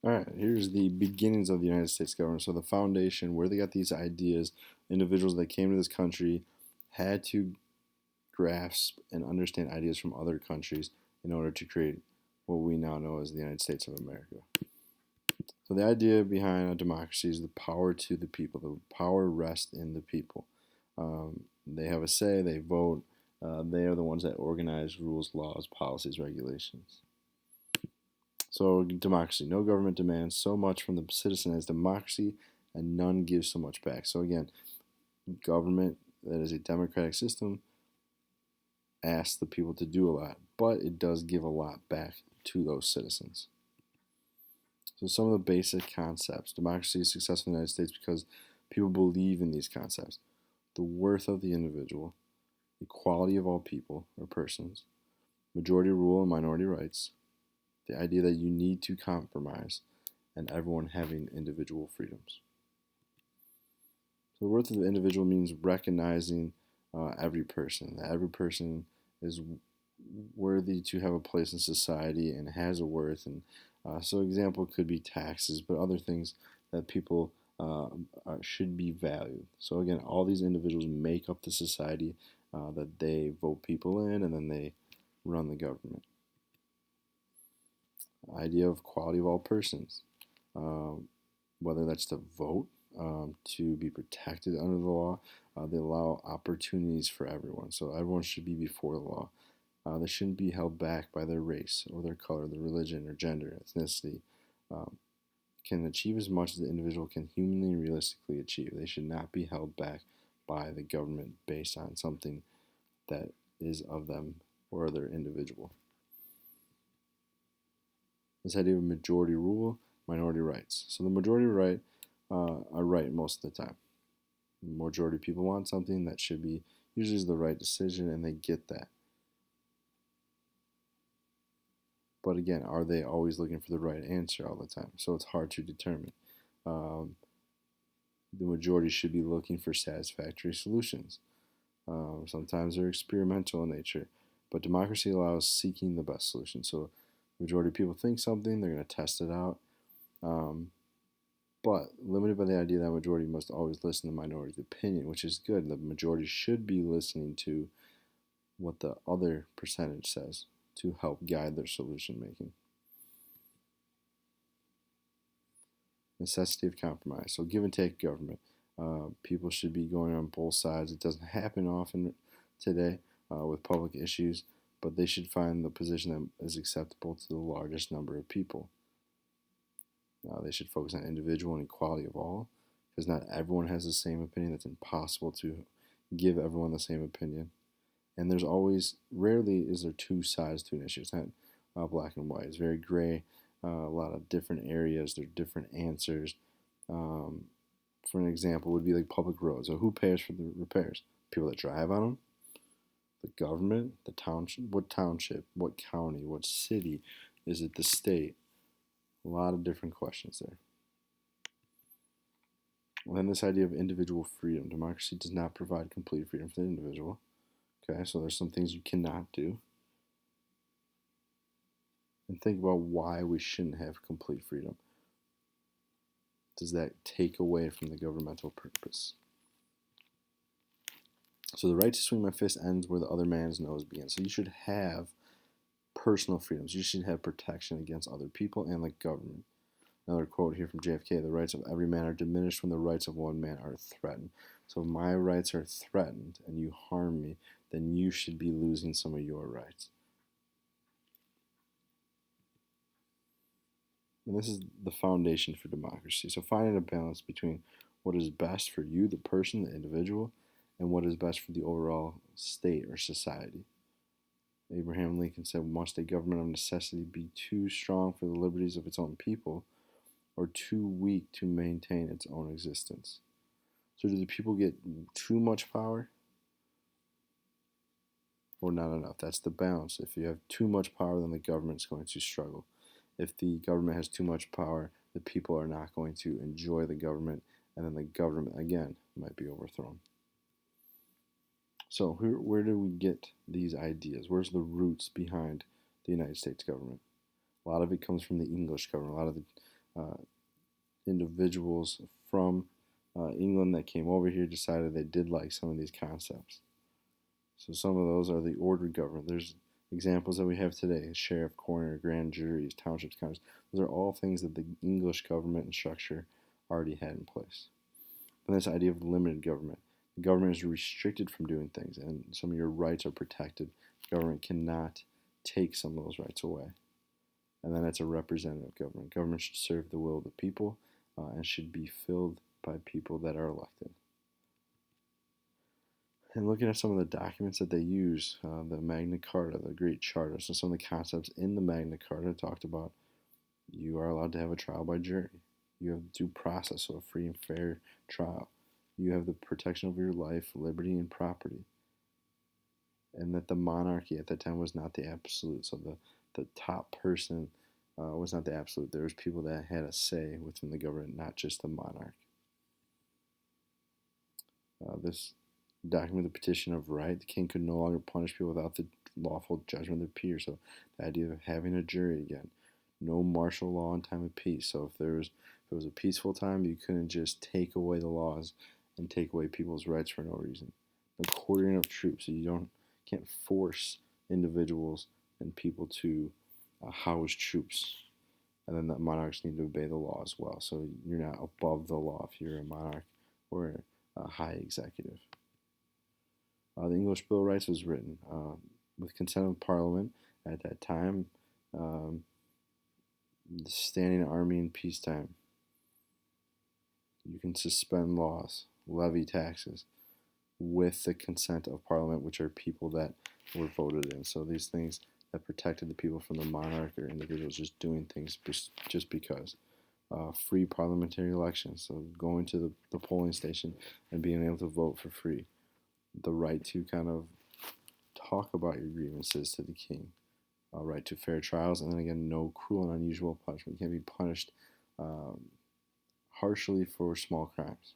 All right, here's the beginnings of the United States government. So the foundation, where they got these ideas, individuals that came to this country had to grasp and understand ideas from other countries in order to create what we now know as the United States of America. So the idea behind a democracy is the power to the people. The power rests in the people. They have a say. They vote. They are the ones that organize rules, laws, policies, regulations. So democracy. No government demands so much from the citizen as democracy, and none gives so much back. So again, government that is a democratic system asks the people to do a lot, but it does give a lot back to those citizens. So some of the basic concepts. Democracy is successful in the United States because people believe in these concepts. The worth of the individual, equality of all people or persons, majority rule and minority rights, the idea that you need to compromise, and everyone having individual freedoms. So the worth of the individual means recognizing every person, that every person is worthy to have a place in society and has a worth. And so, example could be taxes, but other things that people should be valued. So again, all these individuals make up the society that they vote people in, and then they run the government. Idea of quality of all persons, um, whether that's to vote, to be protected under the law. They allow opportunities for everyone, so everyone should be before the law. They shouldn't be held back by their race or their color, their religion or gender, ethnicity. Um, can achieve as much as the individual can humanly and realistically achieve. They should not be held back by the government based on something that is of them or their individual. This idea of majority rule, minority rights. So the majority right are right most of the time. The majority of people want something that should be usually is the right decision, and they get that. But again, are they always looking for the right answer all the time? So it's hard to determine. Um, the majority should be looking for satisfactory solutions. Sometimes they're experimental in nature, but democracy allows seeking the best solution. So, the majority of people think something, they're going to test it out, um, but limited by the idea that the majority must always listen to the minority's opinion, which is good. The majority should be listening to what the other percentage says to help guide their solution making. Necessity of compromise. So, give and take government. People should be going on both sides. It doesn't happen often today with public issues, but they should find the position that is acceptable to the largest number of people. They should focus on individual and equality of all, because not everyone has the same opinion. That's impossible to give everyone the same opinion. And there's always, rarely is there two sides to an issue. It's not black and white. It's very gray. A lot of different areas. There's different answers. Um, for an example, would be like public roads. So who pays for the repairs? People that drive on them, the government, the township, what county, what city, is it the state? A lot of different questions there. And then this idea of individual freedom. Democracy does not provide complete freedom for the individual. Okay, so there's some things you cannot do. And think about why we shouldn't have complete freedom. Does that take away from the governmental purpose? So the right to swing my fist ends where the other man's nose begins. So you should have personal freedoms. You should have protection against other people and the government. Another quote here from JFK: the rights of every man are diminished when the rights of one man are threatened. So if my rights are threatened and you harm me, then you should be losing some of your rights. And this is the foundation for democracy. So finding a balance between what is best for you, the person, the individual, and what is best for the overall state or society. Abraham Lincoln said, must a government of necessity be too strong for the liberties of its own people, or too weak to maintain its own existence? So do the people get too much power or not enough? That's the balance. If you have too much power, then the government's going to struggle. If the government has too much power, the people are not going to enjoy the government, and then the government, again, might be overthrown. So, where do we get these ideas? Where's the roots behind the United States government? A lot of it comes from the English government. A lot of uh, individuals from England that came over here decided they did like some of these concepts. So some of those are the ordered government. There's examples that we have today: sheriff, coroner, grand juries, townships, counties. Those are all things that the English government and structure already had in place. And this idea of limited government. The government is restricted from doing things, and some of your rights are protected. The government cannot take some of those rights away. And then it's a representative government. Government should serve the will of the people and should be filled by people that are elected. And looking at some of the documents that they use, the Magna Carta, the Great Charter, so some of the concepts in the Magna Carta talked about you are allowed to have a trial by jury. You have due process, so a free and fair trial. You have the protection of your life, liberty, and property. And that the monarchy at that time was not the absolute. So the top person was not the absolute. There was people that had a say within the government, not just the monarch. This document, the petition of right, the king could no longer punish people without the lawful judgment of their peers. So the idea of having a jury again, no martial law in time of peace. So if it was a peaceful time, you couldn't just take away the laws and take away people's rights for no reason. The quartering of troops, so you can't force individuals and people to house troops. And then the monarchs need to obey the law as well. So you're not above the law if you're a monarch or a high executive. The English Bill of Rights was written with consent of Parliament at that time. Um, the standing army in peacetime. You can suspend laws, levy taxes with the consent of Parliament, which are people that were voted in. So these things that protected the people from the monarch or individuals just doing things just because. Free parliamentary elections, so going to the polling station and being able to vote for free. The right to kind of talk about your grievances to the king. Right to fair trials, and then again, no cruel and unusual punishment. You can't be punished harshly for small crimes.